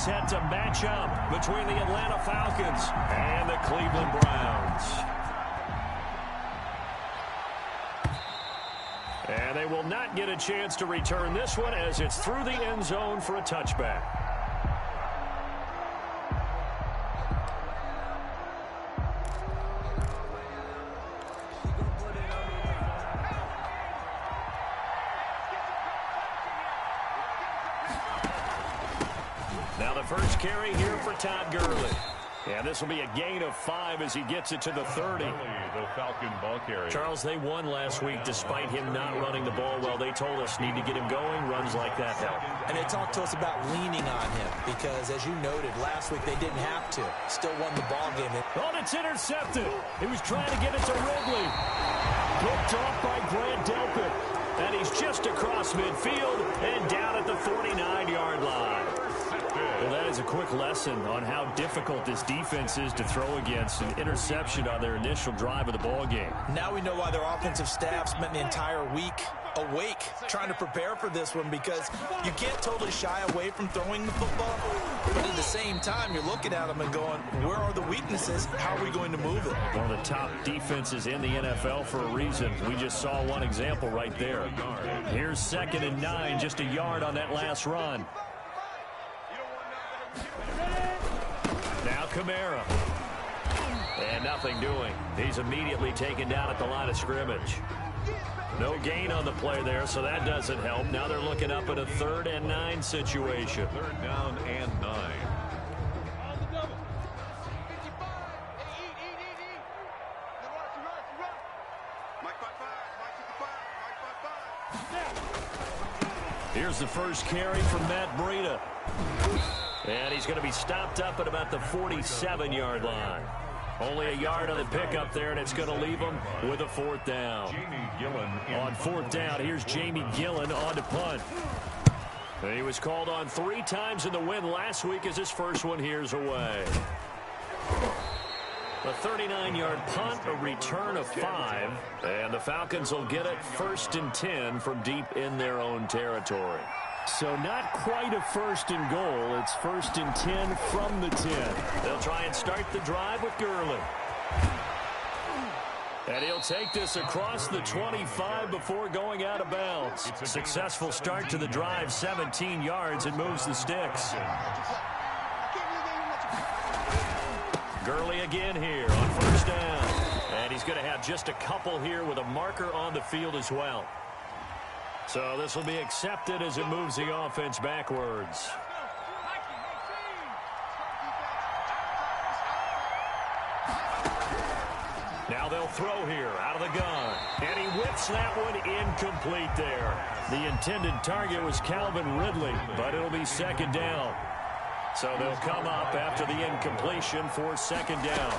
set to match up between the Atlanta Falcons and the Cleveland Browns. And they will not get a chance to return this one as it's through the end zone for a touchback. Now the first carry here for Todd Gurley. And this will be a gain of 5 as he gets it to the 30. The Falcon ball carrier. Charles, they won last week despite him not running the ball well. They told us need to get him going. Runs like that help. And they talked to us about leaning on him because, as you noted, last week they didn't have to. Still won the ball game. Oh, it's intercepted. He was trying to get it to Ridley. Picked off by Grant Delpit. And he's just across midfield and down at the 49-yard line. Well, that is a quick lesson on how difficult this defense is to throw against. An interception on their initial drive of the ball game. Now we know why their offensive staff spent the entire week awake trying to prepare for this one, because you can't totally shy away from throwing the football. But at the same time, you're looking at them and going, where are the weaknesses? How are we going to move it? One of the top defenses in the NFL for a reason. We just saw one example right there. Here's 2nd and 9, just a yard on that last run. Now Kamara. And nothing doing. He's immediately taken down at the line of scrimmage. No gain on the play there, so that doesn't help. Now they're looking up at a 3rd and 9 situation. 3rd down and 9. Here's the first carry from Matt Breida. And he's going to be stopped up at about the 47-yard line. Only a yard on the pickup there, and it's going to leave him with a 4th down. On 4th down, here's Jamie Gillen on to punt. He was called on 3 times in the win last week as his first one here's away. A 39-yard punt, a return of 5, and the Falcons will get it 1st and 10 from deep in their own territory. So not quite a 1st and goal. It's 1st and 10 from the 10. They'll try and start the drive with Gurley. And he'll take this across the 25 before going out of bounds. Successful start to the drive, 17 yards, and moves the sticks. Gurley again here on 1st down. And he's going to have just a couple here with a marker on the field as well. So this will be accepted as it moves the offense backwards. Now they'll throw here out of the gun. And he whips that one incomplete there. The intended target was Calvin Ridley, but it'll be 2nd down. So they'll come up after the incompletion for 2nd down.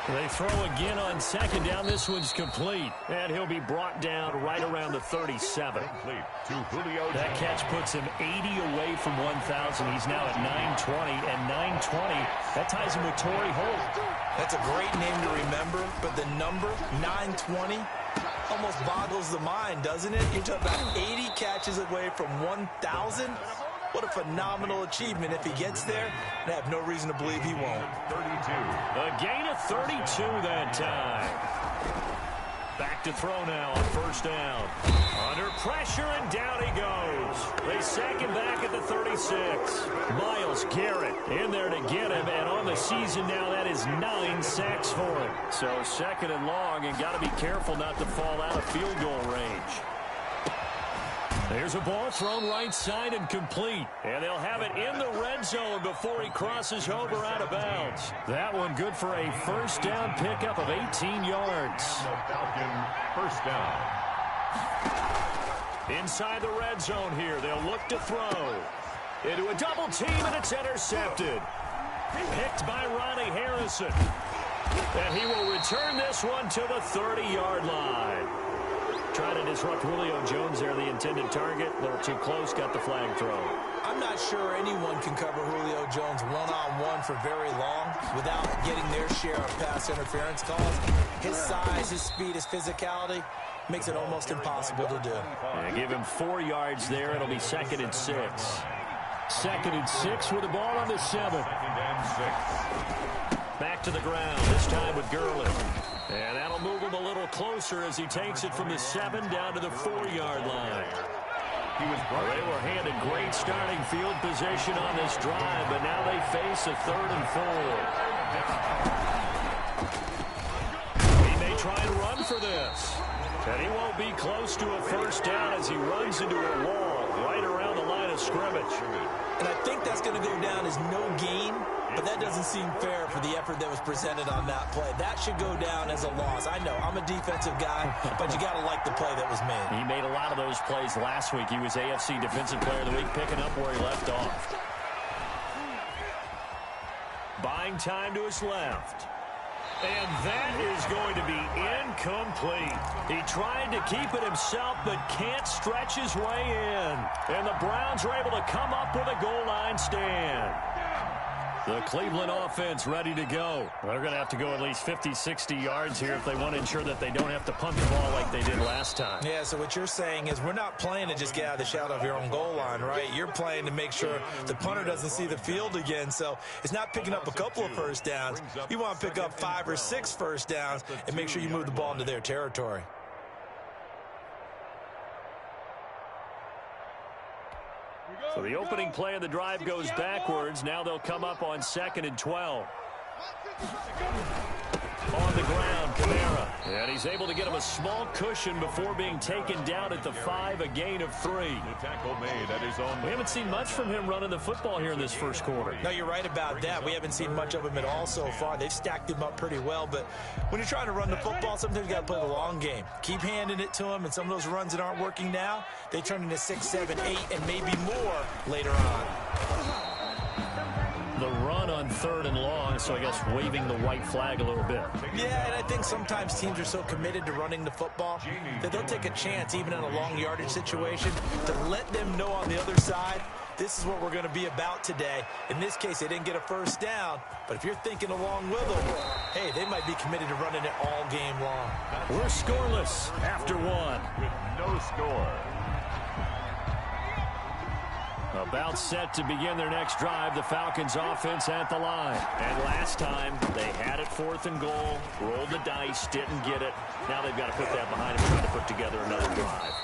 They throw again on 2nd down. This one's complete. And he'll be brought down right around the 37. That catch puts him 80 away from 1,000. He's now at 920. And 920, that ties him with Torrey Holt. That's a great name to remember, but the number, 920, almost boggles the mind, doesn't it? You're talking about 80 catches away from 1,000. What a phenomenal achievement if he gets there, and I have no reason to believe he won't. 32. A gain of 32 that time. Back to throw now on 1st down. Under pressure, and down he goes. They sack him back at the 36. Myles Garrett in there to get him, and on the season now, that is 9 sacks for him. So 2nd and long, and got to be careful not to fall out of field goal range. There's a ball thrown right side and complete. And they'll have it in the red zone before he crosses over out of bounds. That one good for a 1st down pickup of 18 yards. Falcon 1st down. Inside the red zone here, they'll look to throw. Into a double team, and it's intercepted. Picked by Ronnie Harrison. And he will return this one to the 30-yard line. Trying to disrupt Julio Jones there, the intended target. A little too close, got the flag thrown. I'm not sure anyone can cover Julio Jones one-on-one for very long without getting their share of pass interference calls. His size, his speed, his physicality, makes it almost impossible to do. And give him 4 yards there. It'll be 2nd and 6. 2nd and 6 with the ball on the 7. 2nd and 6. Back to the ground, this time with Gurley. And that'll move him a little closer as he takes it from the 7 down to the 4-yard line. They were handed great starting field position on this drive, but now they face a 3rd and 4. He may try and run for this. And he won't be close to a 1st down as he runs into a wall right around the line of scrimmage. And I think that's going to go down as no gain, but that doesn't seem fair for the effort that was presented on that play. That should go down as a loss. I know, I'm a defensive guy, but you got to like the play that was made. He made a lot of those plays last week. He was AFC Defensive Player of the Week, picking up where he left off. Buying time to his left. And that is going to be incomplete. He tried to keep it himself, but can't stretch his way in. And the Browns are able to come up with a goal line stand. The Cleveland offense ready to go. They're going to have to go at least 50, 60 yards here if they want to ensure that they don't have to punt the ball like they did last time. Yeah, so what you're saying is we're not playing to just get out of the shadow of your own goal line, right? You're playing to make sure the punter doesn't see the field again. So it's not picking up a couple of 1st downs. You want to pick up 5 or 6 1st downs and make sure you move the ball into their territory. So the opening play of the drive goes backwards. Now they'll come up on 2nd and 12. On the ground, Kamara. And he's able to get him a small cushion before being taken down at the 5, a gain of 3. The tackle made at his own. We haven't seen much from him running the football here in this 1st quarter. No, you're right about that. We haven't seen much of him at all so far. They've stacked him up pretty well, but when you're trying to run the football, sometimes you got to play the long game. Keep handing it to him, and some of those runs that aren't working now, they turn into 6, 7, 8, and maybe more later on. The run on 3rd and long, so I guess waving the white flag a little bit. Yeah, and I think sometimes teams are so committed to running the football that they'll take a chance, even in a long yardage situation, to let them know on the other side, this is what we're going to be about today. In this case, they didn't get a 1st down, but if you're thinking along with them, hey, they might be committed to running it all game long. We're scoreless after 1. With no score. About set to begin their next drive, the Falcons offense at the line. And last time, they had it 4th and goal, rolled the dice, didn't get it. Now they've got to put that behind them, trying to put together another drive.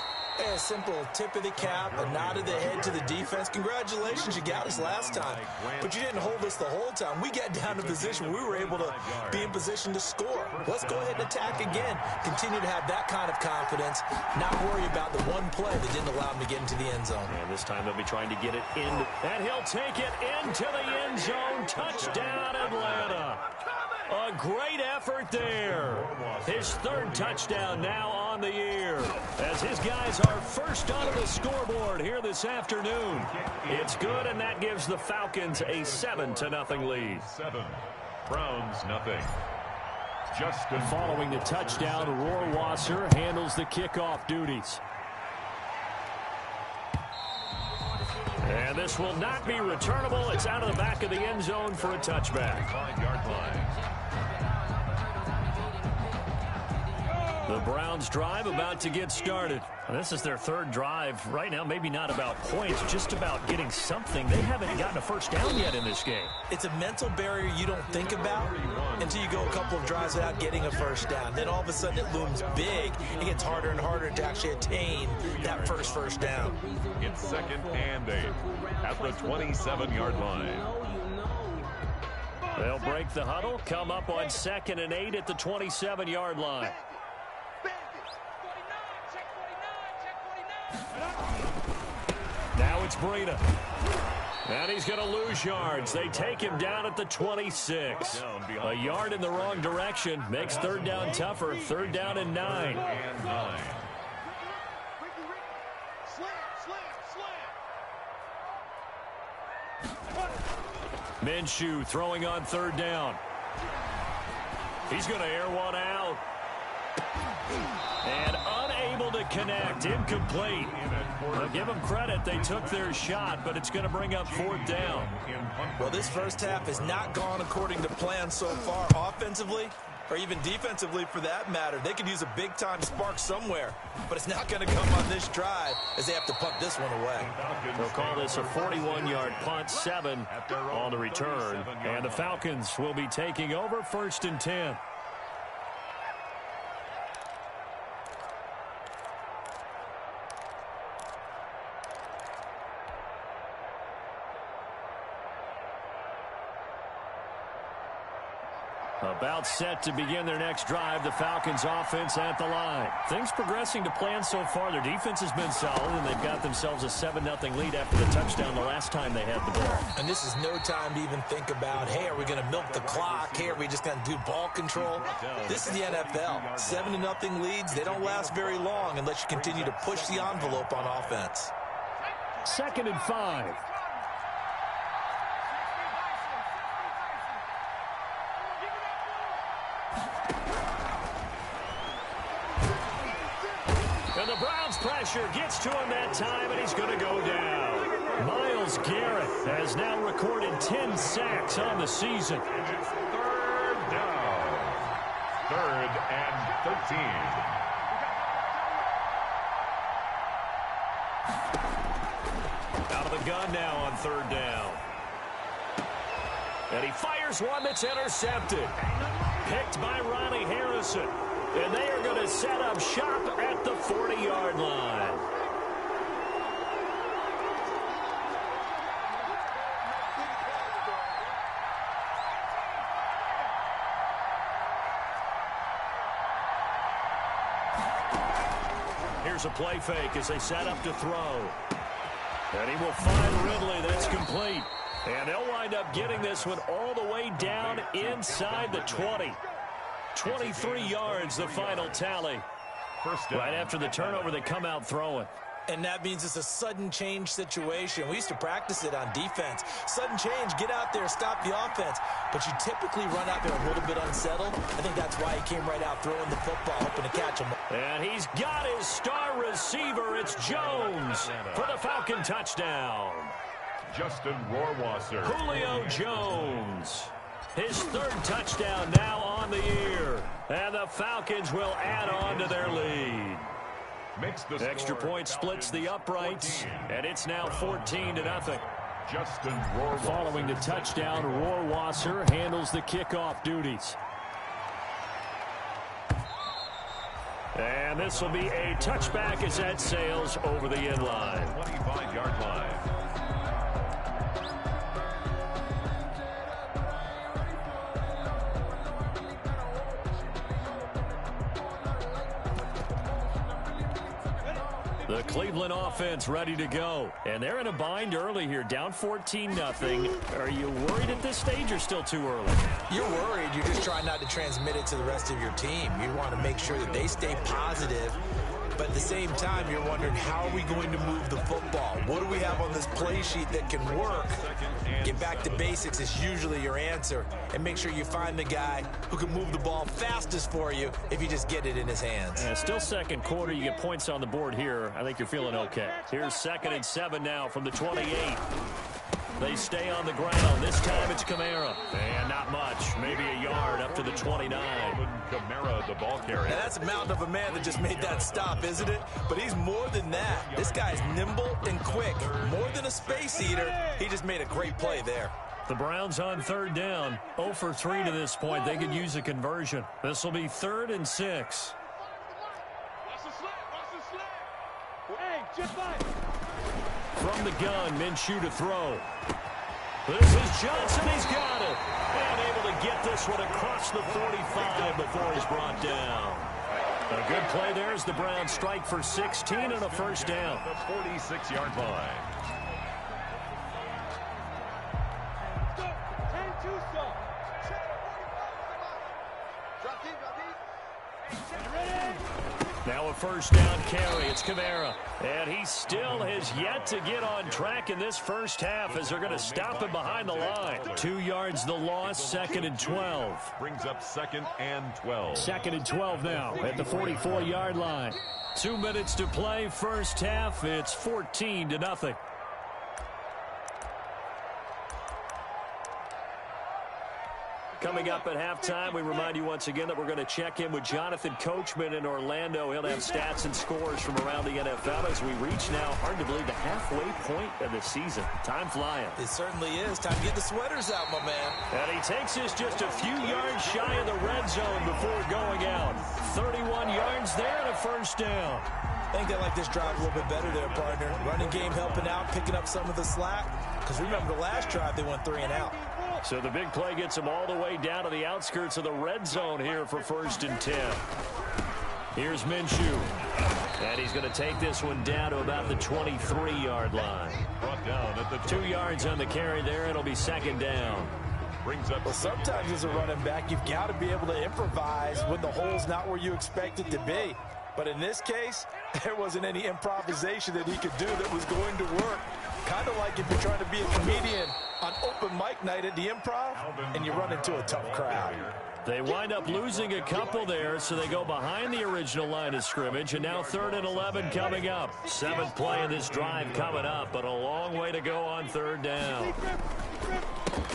A simple tip of the cap, a nod of the head to the defense. Congratulations, you got us last time. But you didn't hold us the whole time. We got down to position. We were able to be in position to score. Let's go ahead and attack again. Continue to have that kind of confidence. Not worry about the one play that didn't allow him to get into the end zone. And this time they'll be trying to get it in. And he'll take it into the end zone. Touchdown, Atlanta. A great effort there. His 3rd touchdown now on the year. As his guys are first onto the scoreboard here this afternoon. It's good, and that gives the Falcons a 7-0 lead. 7. Browns, nothing. Justin. Following the touchdown, Rohrwasser handles the kickoff duties. And this will not be returnable. It's out of the back of the end zone for a touchback. 5-yard line. The Browns drive about to get started. This is their 3rd drive. Right now, maybe not about points, just about getting something. They haven't gotten a 1st down yet in this game. It's a mental barrier you don't think about until you go a couple of drives without getting a 1st down. Then all of a sudden it looms big. It gets harder and harder to actually attain that first down. It's 2nd and 8 at the 27-yard line. They'll break the huddle, come up on 2nd and 8 at the 27-yard line. Now it's Breida. And he's going to lose yards. They take him down at the 26. A yard in the wrong direction makes 3rd down tougher. 3rd down and 9. And 9. Minshew throwing on 3rd down. He's going to air one out. And unable to connect. Incomplete. I'll give them credit. They took their shot, but it's going to bring up 4th down. Well, this first half has not gone according to plan so far. Offensively, or even defensively for that matter. They could use a big-time spark somewhere, but it's not going to come on this drive as they have to punt this one away. They'll call this a 41-yard punt, 7 on the return, and the Falcons will be taking over 1st and 10. About set to begin their next drive, the Falcons offense at the line. Things progressing to plan so far. Their defense has been solid, and they've got themselves a 7-0 lead after the touchdown the last time they had the ball. And this is no time to even think about, hey, are we going to milk the clock? Hey, are we just going to do ball control? This is the NFL. 7-0 leads, they don't last very long unless you continue to push the envelope on offense. 2nd and 5. And the Browns pressure gets to him that time, and he's going to go down. Myles Garrett has now recorded 10 sacks on the season. It's 3rd down. 3rd and 13. Out of the gun now on 3rd down. And he fires one that's intercepted. Picked by Ronnie Harrison. And they are going to set up shop at the 40-yard line. Here's a play fake as they set up to throw. And he will find Ridley. That's complete. And they'll wind up getting this one all the way down inside the 20. 23 yards, the final tally. Right after the turnover, they come out throwing. And that means it's a sudden change situation. We used to practice it on defense. Sudden change, get out there, stop the offense. But you typically run out there a little bit unsettled. I think that's why he came right out throwing the football, hoping to catch him. And he's got his star receiver. It's Jones for the Falcon touchdown. Justin Rohrwasser. Julio Jones. His 3rd touchdown now on the year. And the Falcons will add on to their lead. Extra point splits the uprights, and it's now 14-0. Justin Rohrwasser. Following the touchdown, Rohrwasser handles the kickoff duties. And this will be a touchback as that sails over the end line. 25-yard line. The Cleveland offense ready to go. And they're in a bind early here, down 14-0. Are you worried at this stage or still too early? You're worried. You're just trying not to transmit it to the rest of your team. You want to make sure that they stay positive. But at the same time, you're wondering, how are we going to move the football? What do we have on this play sheet that can work? Get back to basics is usually your answer. And make sure you find the guy who can move the ball fastest for you if you just get it in his hands. Still 2nd quarter. You get points on the board here. I think you're feeling okay. Here's 2nd and 7 now from the 28. They stay on the ground. This time it's Kamara. And not much. Maybe a yard up to the 29. Kamara, the ball carrier. Now that's a mountain of a man that just made that stop, isn't it? But he's more than that. This guy's nimble and quick. More than a space eater. He just made a great play there. The Browns on 3rd down. 0 for 3 to this point. They could use a conversion. This will be 3rd and 6. From the gun, Minshew to throw. This is Johnson. He's got it. And able to get this one across the 45 before he's brought down. A good play there as the Browns strike for 16 and a 1st down. The 46-yard line. Now a 1st down carry. It's Kamara. And he still has yet to get on track in this 1st half as they're going to stop him behind the line. 2 yards the loss, 2nd and 12. Brings up 2nd and 12. 2nd and 12 now at the 44-yard line. 2 minutes to play, 1st half. It's 14-0. Coming up at halftime, we remind you once again that we're going to check in with Jonathan Coachman in Orlando. He'll have stats and scores from around the NFL as we reach now, hard to believe, the halfway point of the season. Time flying. It certainly is. Time to get the sweaters out, my man. And he takes us just a few yards shy of the red zone before going out. 31 yards there and a first down. I think they like this drive a little bit better there, partner. Running game helping out, picking up some of the slack. Because remember, the last drive they went 3 and out. So the big play gets him all the way down to the outskirts of the red zone here for 1st and 10. Here's Minshew. And he's going to take this one down to about the 23-yard line. Brought down at the 2 yards on the carry there. It'll be 2nd down. Brings up. Well, sometimes as a running back, you've got to be able to improvise when the hole's not where you expect it to be. But in this case, there wasn't any improvisation that he could do that was going to work. Kind of like if you're trying to be a comedian on open mic night at the Improv and you run into a tough crowd. They wind up losing a couple there, so they go behind the original line of scrimmage, and now 3rd and 11 coming up. 7th play of this drive coming up, but a long way to go on 3rd down.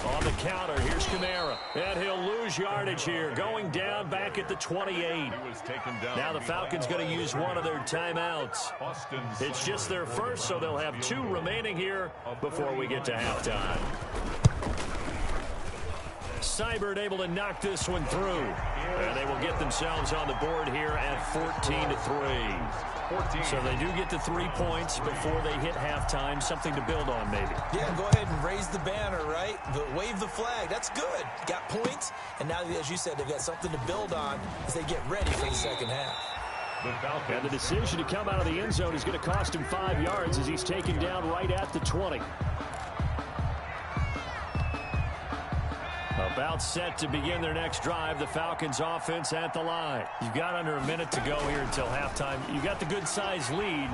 On the counter, here's Kamara, and he'll lose yardage here, going down back at the 28. Now the Falcons going to use one of their timeouts. It's just their first, so they'll have 2 remaining here before we get to halftime. Seibert able to knock this one through. And they will get themselves on the board here at 14-3. So they do get to 3 points before they hit halftime. Something to build on, maybe. Yeah, go ahead and raise the banner, right? Wave the flag. That's good. Got points. And now, as you said, they've got something to build on as they get ready for the second half. And the decision to come out of the end zone is going to cost him 5 yards as he's taken down right at the 20. About set to begin their next drive. The Falcons offense at the line. You've got under a minute to go here until halftime. You got the good-sized lead.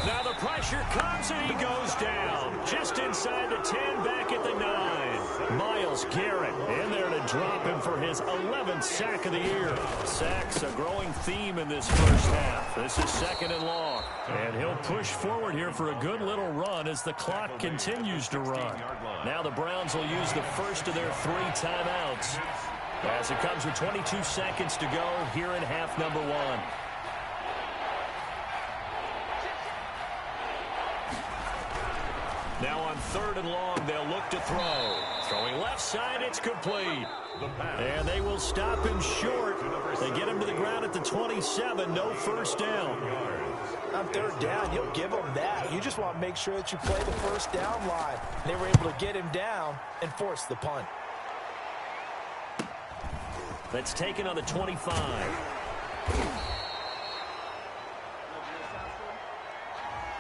Now the pressure comes and he goes down. Just inside the 10, back at the 9. Myles Garrett in there to drop him for his 11th sack of the year. Sacks a growing theme in this first half. This is 2nd and long. And he'll push forward here for a good little run as the clock continues to run. Now the Browns will use the first of their 3 timeouts as it comes with 22 seconds to go here in half number 1. Now on 3rd and long, they'll look to throw. Throwing left side, it's complete. And they will stop him short. They get him to the ground at the 27. No first down. On 3rd down, you'll give them that. You just want to make sure that you play the first down line. They were able to get him down and force the punt. That's taken on the 25.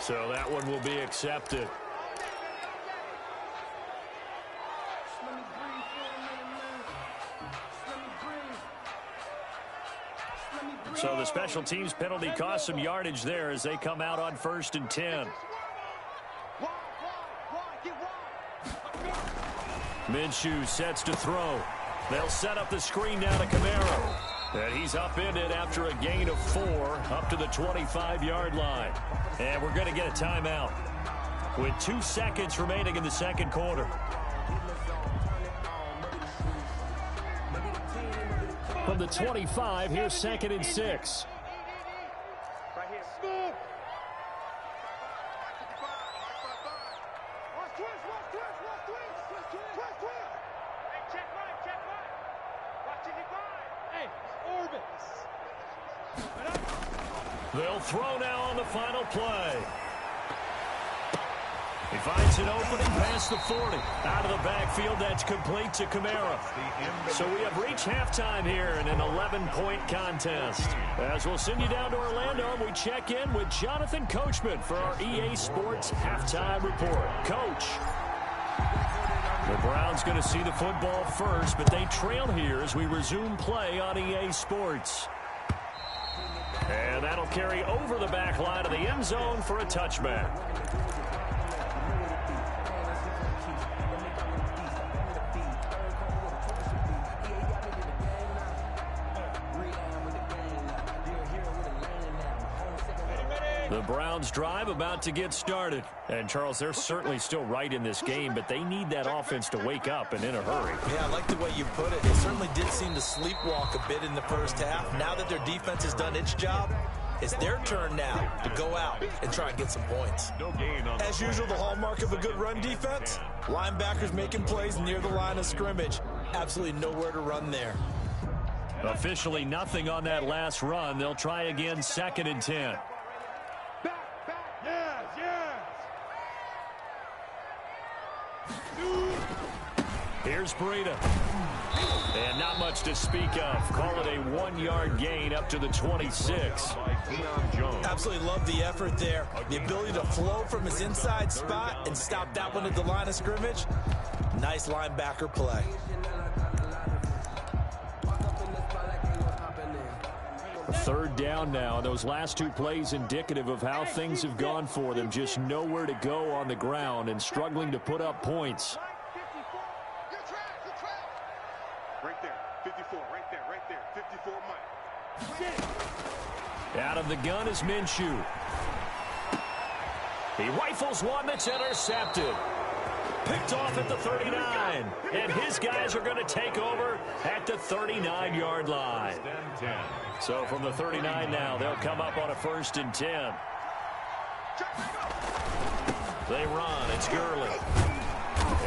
So that one will be accepted. So the special teams penalty cost some yardage there as they come out on 1st and 10. Minshew sets to throw. They'll set up the screen now to Kamara. And he's upended after a gain of 4 up to the 25-yard line. And we're going to get a timeout with 2 seconds remaining in the 2nd quarter. From the 25, here's 2nd and 6. They'll throw now on the final play. He finds an opening past the 40. Out of the backfield, that's complete to Kamara. So we have reached halftime here in an 11-point contest. As we'll send you down to Orlando, and we check in with Jonathan Coachman for our EA Sports Halftime Report. Coach. The Browns going to see the football first, but they trail here as we resume play on EA Sports. And that'll carry over the back line of the end zone for a touchback. The Browns drive about to get started. And, Charles, they're certainly still right in this game, but they need that offense to wake up and in a hurry. Yeah, I like the way you put it. They certainly did seem to sleepwalk a bit in the first half. Now that their defense has done its job, it's their turn now to go out and try and get some points. As usual, the hallmark of a good run defense, linebackers making plays near the line of scrimmage. Absolutely nowhere to run there. Officially nothing on that last run. They'll try again, 2nd and 10. Here's Breida. And not much to speak of. Call it a 1-yard gain up to the 26. Absolutely love the effort there. The ability to flow from his inside spot and stop that one at the line of scrimmage. Nice linebacker play. Third down now. Those last 2 plays indicative of how things have gone for them. Just nowhere to go on the ground and struggling to put up points. Right there, 54, right there, 54, Mike. Out of the gun is Minshew. He rifles one that's intercepted. Picked off at the 39. And his guys are going to take over at the 39-yard line. So from the 39 now, they'll come up on a 1st and 10. They run. It's Gurley.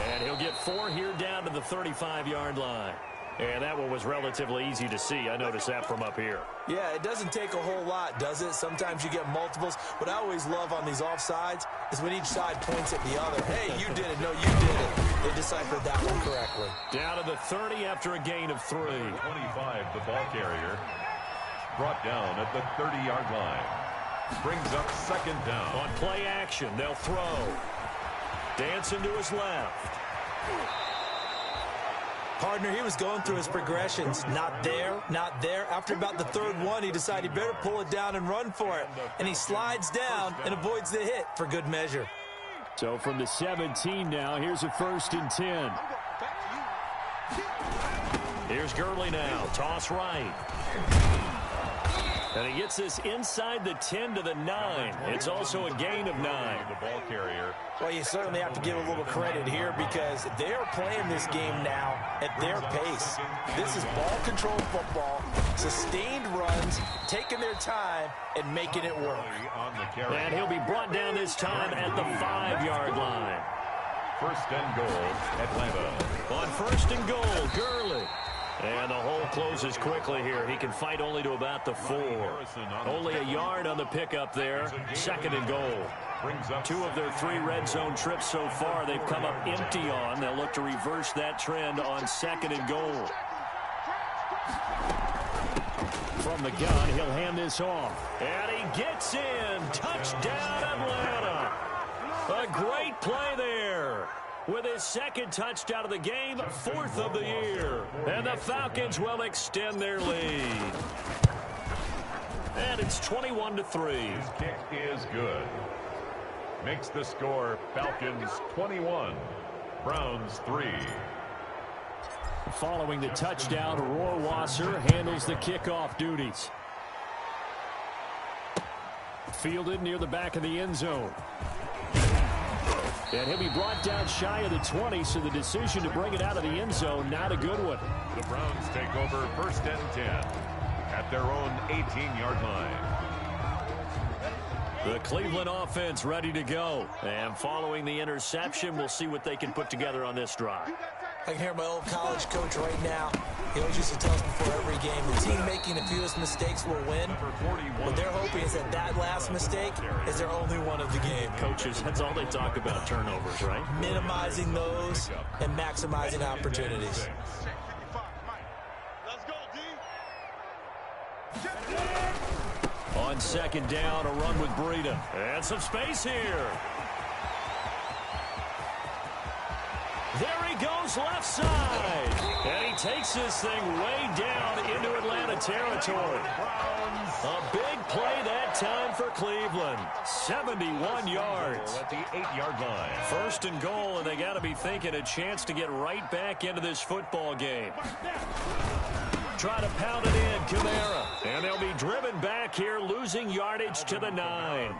And he'll get 4 here down to the 35-yard line. And that one was relatively easy to see. I noticed that from up here. Yeah, it doesn't take a whole lot, does it? Sometimes you get multiples. What I always love on these offsides is when each side points at the other. Hey, you did it. No, you did it. They deciphered that one correctly. Down to the 30 after a gain of 3. 25, the ball carrier. Brought down at the 30-yard line. Brings up 2nd down. On play action, they'll throw. Dancing to his left. Partner, he was going through his progressions. Not there, not there. After about the 3rd one, he decided he better pull it down and run for it. And he slides down and avoids the hit for good measure. So from the 17 now, here's a 1st and 10. Here's Gurley now. Toss right. And he gets this inside the 10 to the 9. It's also a gain of 9. The ball carrier. Well, you certainly have to give a little credit here because they're playing this game now at their pace. This is ball control football, sustained runs, taking their time, and making it work. And he'll be brought down this time at the 5-yard line. 1st and goal, Atlanta. On 1st and goal, Gurley. And the hole closes quickly here. He can fight only to about the 4. Only a yard on the pickup there. 2nd and goal. 2 of their 3 red zone trips so far they've come up empty on. They'll look to reverse that trend on 2nd and goal. From the gun, he'll hand this off. And he gets in. Touchdown, Atlanta. A great play there. With his 2nd touchdown of the game, 4th of the year. And the Falcons will extend their lead. And it's 21-3. His kick is good. Makes the score Falcons 21, Browns 3. Following the touchdown, Rohrwasser handles the kickoff duties. Fielded near the back of the end zone. And he'll be brought down shy of the 20, so the decision to bring it out of the end zone, not a good one. The Browns take over 1st and 10 at their own 18-yard line. The Cleveland offense ready to go. And following the interception, we'll see what they can put together on this drive. I can hear my old college coach right now. He always used to tell us before every game, the team making the fewest mistakes will win. What they're hoping is that that last mistake is their only one of the game. Coaches, that's all they talk about, turnovers, right? Minimizing those and maximizing opportunities. On 2nd down, a run with Breida. And some space here. There he goes left side. And he takes this thing way down into Atlanta territory. A big play that time for Cleveland. 71 yards. At the 8-yard line. 1st and goal, and they got to be thinking a chance to get right back into this football game. Try to pound it in, Kamara. And they'll be driven back here, losing yardage to the 9.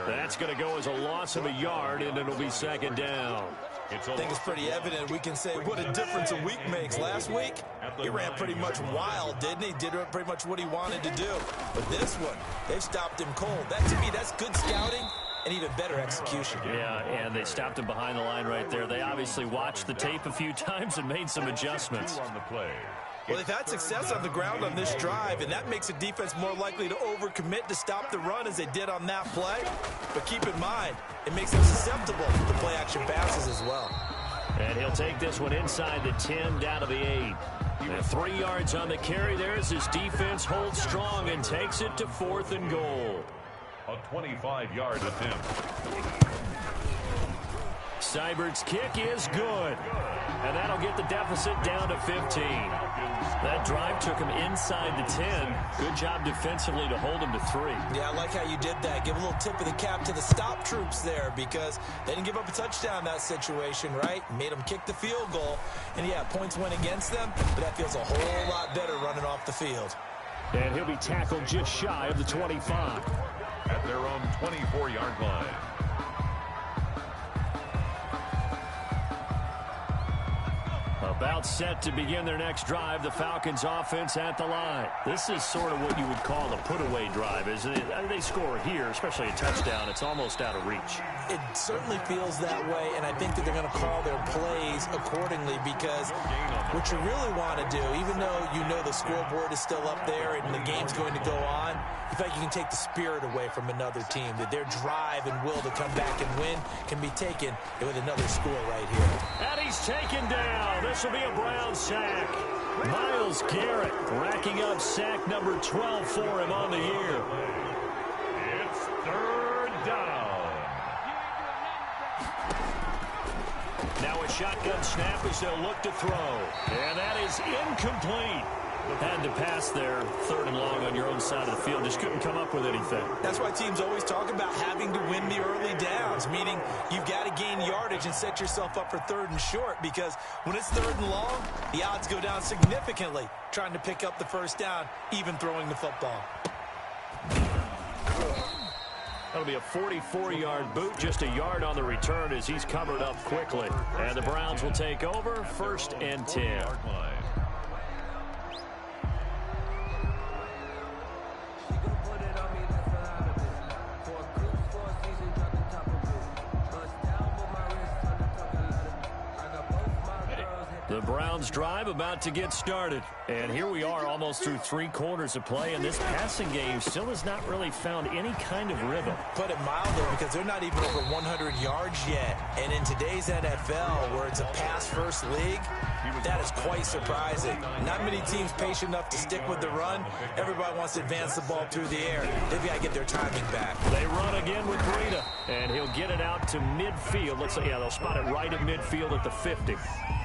That's going to go as a loss of a yard, and it'll be second down. I think it's pretty evident. We can say what a difference a week makes. Last week, he ran pretty much wild, didn't he? Did pretty much what he wanted to do. But this one, they've stopped him cold. That, to me, that's good scouting and even better execution. Yeah, and they stopped him behind the line right there. They obviously watched the tape a few times and made some adjustments. On the play. Well, they've had success on the ground on this drive, and that makes a defense more likely to overcommit to stop the run as they did on that play. But keep in mind, it makes them susceptible to play-action passes as well. And he'll take this one inside the 10, down to the 8. And 3 yards on the carry there as his defense holds strong and takes it to 4th and goal. A 25-yard attempt. Seibert's kick is good. And that'll get the deficit down to 15. That drive took him inside the 10. Good job defensively to hold him to 3. Yeah, I like how you did that. Give a little tip of the cap to the stop troops there because they didn't give up a touchdown in that situation, right? Made them kick the field goal. And, yeah, points went against them, but that feels a whole lot better running off the field. And he'll be tackled just shy of the 25. At their own 24-yard line. About set to begin their next drive, the Falcons offense at the line. This is sort of what you would call a put-away drive, isn't it? They score here, especially a touchdown. It's almost out of reach. It certainly feels that way, and I think that they're going to call their plays accordingly because what you really want to do, even though you know the scoreboard is still up there and the game's going to go on, you feel like you can take the spirit away from another team, that their drive and will to come back and win can be taken with another score right here. And he's taken down. This will be a Brown sack. Myles Garrett racking up sack number 12 for him on the year. It's 3rd down. Now a shotgun snap as they'll look to throw. And that is incomplete. Had to pass there, 3rd and long on your own side of the field. Just couldn't come up with anything. That's why teams always talk about having to win the early downs, meaning you've got to gain yardage and set yourself up for 3rd and short because when it's 3rd and long, the odds go down significantly trying to pick up the 1st down, even throwing the football. That'll be a 44-yard boot, just a yard on the return as he's covered up quickly. And the Browns will take over, 1st and 10. The Browns drive about to get started. And here we are almost through 3 quarters of play, and this passing game still has not really found any kind of rhythm. Put it milder because they're not even over 100 yards yet. And in today's NFL, where it's a pass-first league, that is quite surprising. Not many teams patient enough to stick with the run. Everybody wants to advance the ball through the air. They've got to get their timing back. They run again with Breida, and he'll get it out to midfield. Let's say, yeah, they'll spot it right at midfield at the 50.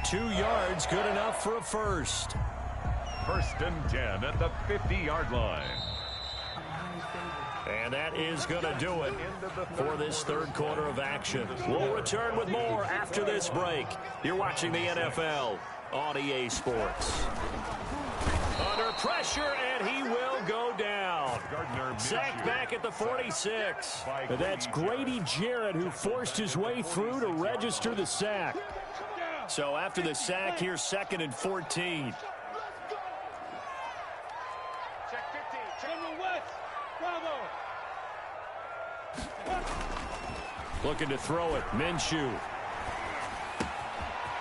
2 yards, good enough for a first. 1st and 10 at the 50-yard line. And that is going to do it for this 3rd quarter of action. We'll return with more after this break. You're watching the NFL on EA Sports. Under pressure, and he will go down. Sacked back at the 46. That's Grady Jarrett who forced his way through to register the sack. So after the sack, here's 2nd and 14. Looking to throw it. Minshew.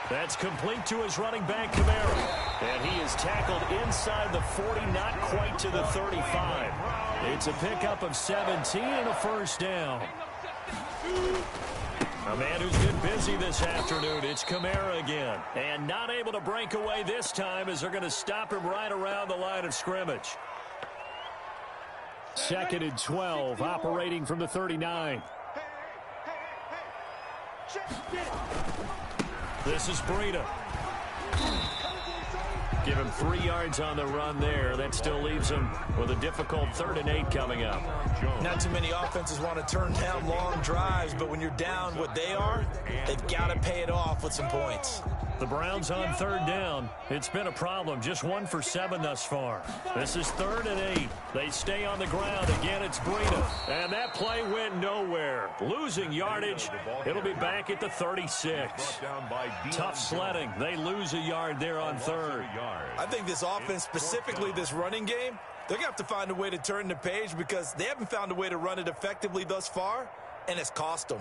That's complete to his running back, Kamara. And he is tackled inside the 40, not quite to the 35. It's a pickup of 17 and a 1st down. A man who's been busy this afternoon, it's Kamara again. And not able to break away this time as they're going to stop him right around the line of scrimmage. 2nd and 12, operating from the 39. This is Breida. Give him 3 yards on the run there. That still leaves him with a difficult 3rd and 8 coming up. Not too many offenses want to turn down long drives, but when you're down what they are, they've got to pay it off with some points. The Browns on third down. It's been a problem. Just 1 for 7 thus far. This is 3rd and 8. They stay on the ground. Again, it's Breida. And that play went nowhere. Losing yardage. It'll be back at the 36. Tough sledding. They lose a yard there on 3rd. I think this offense, specifically this running game, they're going to have to find a way to turn the page because they haven't found a way to run it effectively thus far, and it's cost them.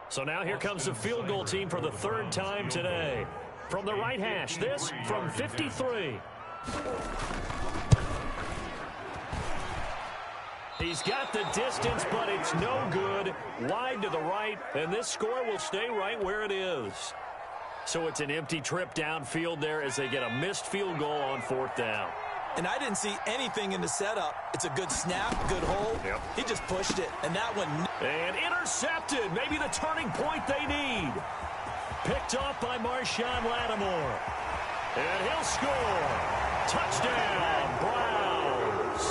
So now here comes the field goal team for the 3rd time today. From the right hash, this from 53. He's got the distance, but it's no good. Wide to the right, and this score will stay right where it is. So it's an empty trip downfield there as they get a missed field goal on 4th down. And I didn't see anything in the setup. It's a good snap, good hold. Yep. He just pushed it, and that one... And intercepted. Maybe the turning point they need. Picked off by Marshawn Lattimore. And he'll score. Touchdown, Browns.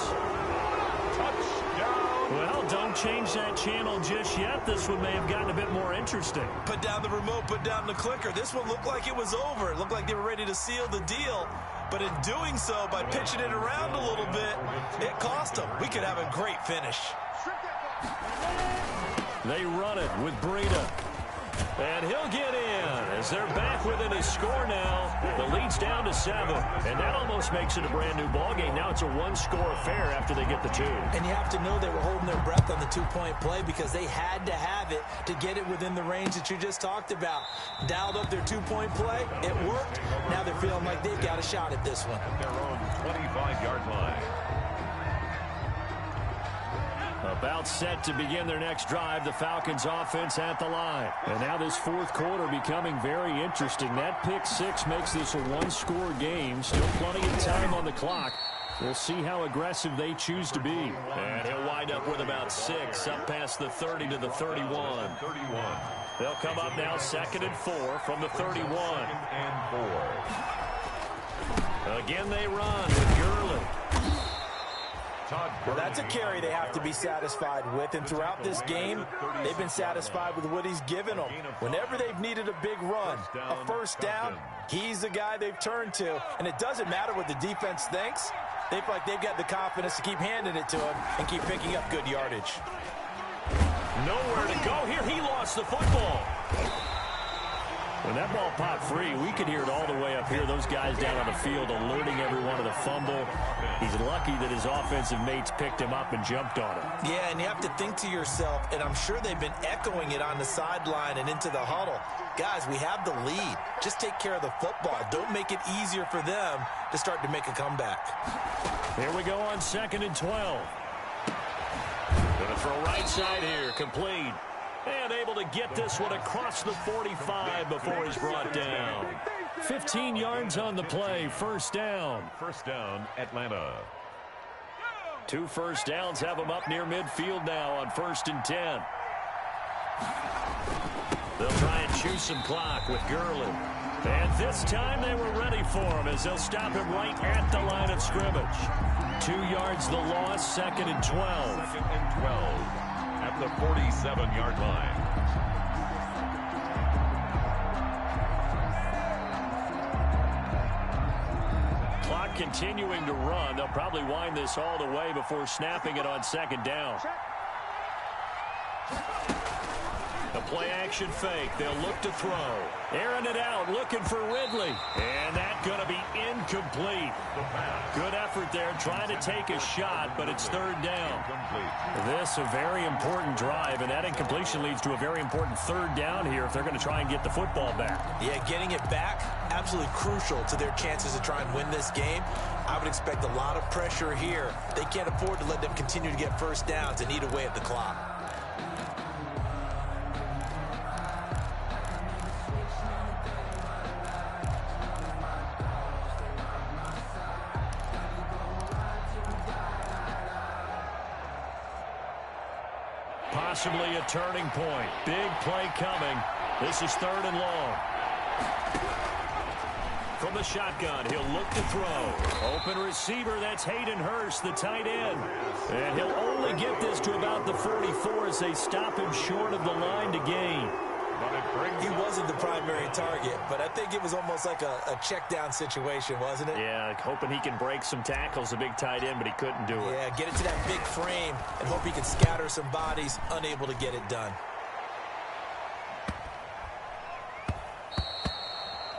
Touchdown. Well, don't change that channel just yet. This one may have gotten a bit more interesting. Put down the remote, put down the clicker. This one looked like it was over. It looked like they were ready to seal the deal. But in doing so, by pitching it around a little bit, it cost them. We could have a great finish. They run it with Breida. And he'll get in as they're back within his score now. The lead's down to 7. And that almost makes it a brand new ball game. Now it's a 1-score affair after they get the 2. And you have to know they were holding their breath on the 2-point play because they had to have it to get it within the range that you just talked about. Dialed up their 2-point play. It worked. Now they're feeling like they've got a shot at this one. At their own 25-yard line. About set to begin their next drive, the Falcons offense at the line. And now this 4th quarter becoming very interesting. That pick 6 makes this a 1-score game. Still plenty of time on the clock. We'll see how aggressive they choose to be. And he'll wind up with about 6 up past the 30 to the 31. They'll come up now 2nd and 4 from the 31. And 4. Again they run with Gurley. Well, that's a carry they have to be satisfied with, and throughout this game, they've been satisfied with what he's given them. Whenever they've needed a big run, a 1st down, he's the guy they've turned to, and it doesn't matter what the defense thinks. They feel like they've got the confidence to keep handing it to him and keep picking up good yardage. Nowhere to go here. He lost the football. When that ball popped free, we could hear it all the way up here. Those guys down on the field alerting everyone of the fumble. He's lucky that his offensive mates picked him up and jumped on him. Yeah, and you have to think to yourself, and I'm sure they've been echoing it on the sideline and into the huddle. Guys, we have the lead. Just take care of the football. Don't make it easier for them to start to make a comeback. Here we go on 2nd and 12. Gonna throw right side here, complete. And able to get this one across the 45 before he's brought down. 15 yards on the play, 1st down. 1st down, Atlanta. 2 first downs have them up near midfield now on 1st and 10. They'll try and chew some clock with Gurley. And this time they were ready for him as they'll stop him right at the line of scrimmage. 2 yards the loss, 2nd and 12. 2nd and 12. At the 47-yard line. Clock continuing to run. They'll probably wind this all the way before snapping it on 2nd down. A play-action fake. They'll look to throw. Airing it out, looking for Ridley. And that's going to be incomplete. Good effort there, trying to take a shot, but it's 3rd down. This a very important drive, and that incompletion leads to a very important 3rd down here if they're going to try and get the football back. Yeah, getting it back, absolutely crucial to their chances to try and win this game. I would expect a lot of pressure here. They can't afford to let them continue to get 1st downs and eat away at the clock. Possibly a turning point. Big play coming. This is 3rd and long. from the shotgun. He'll look to throw. Open receiver, that's Hayden Hurst, the tight end. And he'll only get this to about the 44 as they stop him short of the line to gain. He wasn't the primary target, but I think it was almost like a check down situation, wasn't it? Yeah, hoping he can break some tackles, a big tight end, but he couldn't do it. Yeah, get it to that big frame and hope he can scatter some bodies, unable to get it done.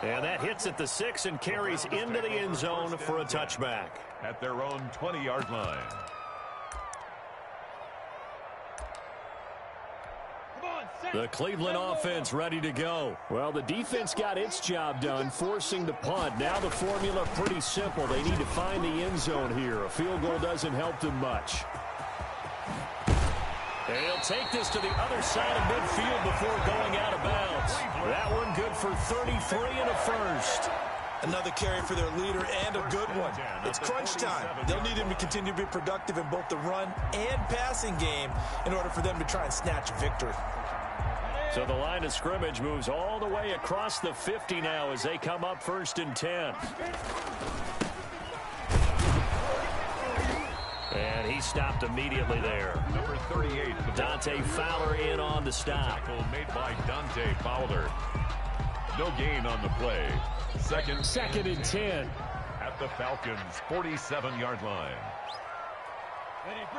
And that hits at the 6 and carries into the end zone for a touchback. At their own 20-yard line. The Cleveland offense ready to go. Well, the defense got its job done, forcing the punt. Now the formula pretty simple. They need to find the end zone here. A field goal doesn't help them much. And he'll take this to the other side of midfield before going out of bounds. That one good for 33 and a first. Another carry for their leader and a good one. It's crunch time. They'll need him to continue to be productive in both the run and passing game in order for them to try and snatch a victory. So the line of scrimmage moves all the way across the 50 now as they come up 1st and 10. And he stopped immediately there. Number 38. Dante Fowler in on the stop. Tackle made by Dante Fowler. No gain on the play. Second and 10. At the Falcons' 47-yard line.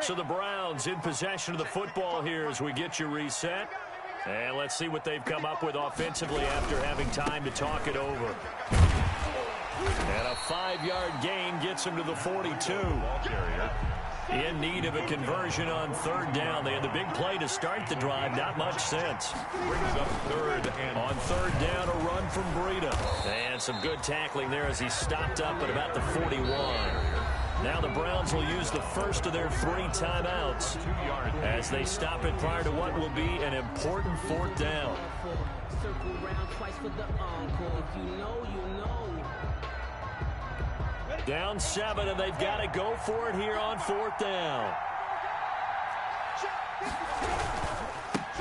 So the Browns in possession of the football here as we get you reset. And let's see what they've come up with offensively after having time to talk it over. And a 5-yard gain gets him to the 42. In need of a conversion on 3rd down. They had the big play to start the drive. Not much sense. Brings up 3rd and on 3rd down, a run from Breida. And some good tackling there as he stopped up at about the 41. Now the Browns will use the first of their 3 timeouts as they stop it prior to what will be an important 4th down. Down 7, and they've got to go for it here on 4th down.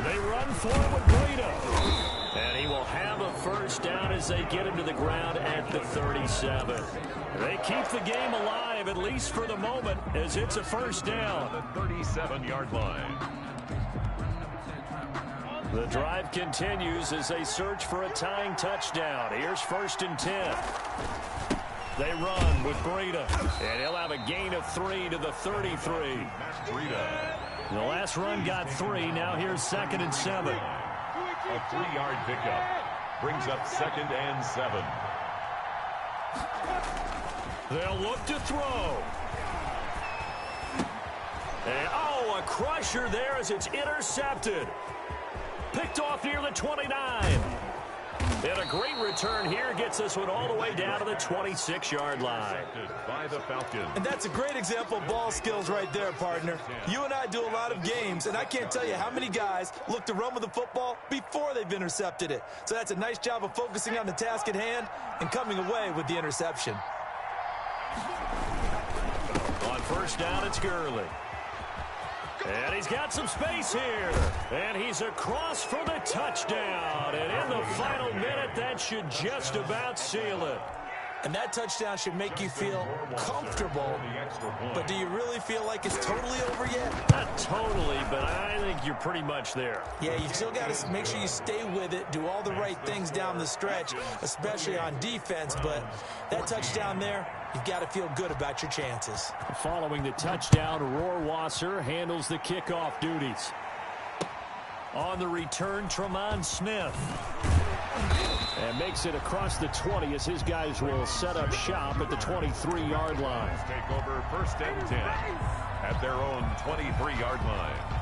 They run for it with Breida. And he will have a first down as they get him to the ground at the 37. They keep the game alive, at least for the moment, as it's a first down. The 37-yard line. The drive continues as they search for a tying touchdown. Here's 1st and 10. They run with Breida, and he'll have a gain of 3 to the 33. Breida. The last run got 3. Now here's 2nd and 7. A 3-yard pickup. Brings up 2nd and 7. They'll look to throw. And, oh, a crusher there as it's intercepted. Picked off near the 29. And a great return here gets this one all the way down to the 26-yard line. By the Falcons. And that's a great example of ball skills right there, partner. You and I do a lot of games, and I can't tell you how many guys look to run with the football before they've intercepted it. So that's a nice job of focusing on the task at hand and coming away with the interception. On 1st down, it's Gurley. And he's got some space here. And he's across for the touchdown. And in the final minute, that should just about seal it. And that touchdown should make you feel comfortable. But do you really feel like it's totally over yet? Not totally, but I think you're pretty much there. Yeah, you've still got to make sure you stay with it, do all the right things down the stretch, especially on defense. But that touchdown there, you've got to feel good about your chances. Following the touchdown, Rohrwasser handles the kickoff duties. On the return, Tremont Smith. And makes it across the 20 as his guys will set up shop at the 23-yard line. Take over 1st and 10 at their own 23-yard line.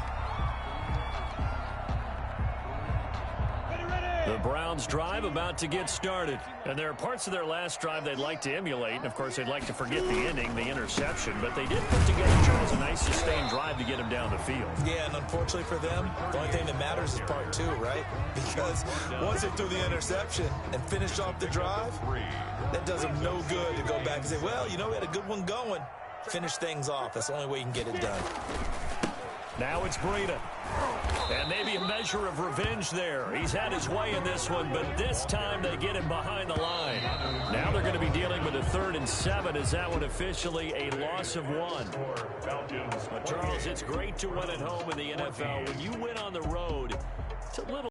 The Browns drive about to get started. And there are parts of their last drive they'd like to emulate. And, of course, they'd like to forget the ending, the interception. But they did put together, Charles, a nice sustained drive to get him down the field. Yeah, and unfortunately for them, the only thing that matters is part 2, right? Because once they threw the interception and finished off the drive, that does them no good to go back and say, well, you know, we had a good one going. Finish things off. That's the only way you can get it done. Now it's Breida. And maybe a measure of revenge there. He's had his way in this one, but this time they get him behind the line. Now they're going to a 3rd and 7. Is that one officially a loss of 1? But Charles, it's great to win at home in the NFL. When you win on the road, it's a little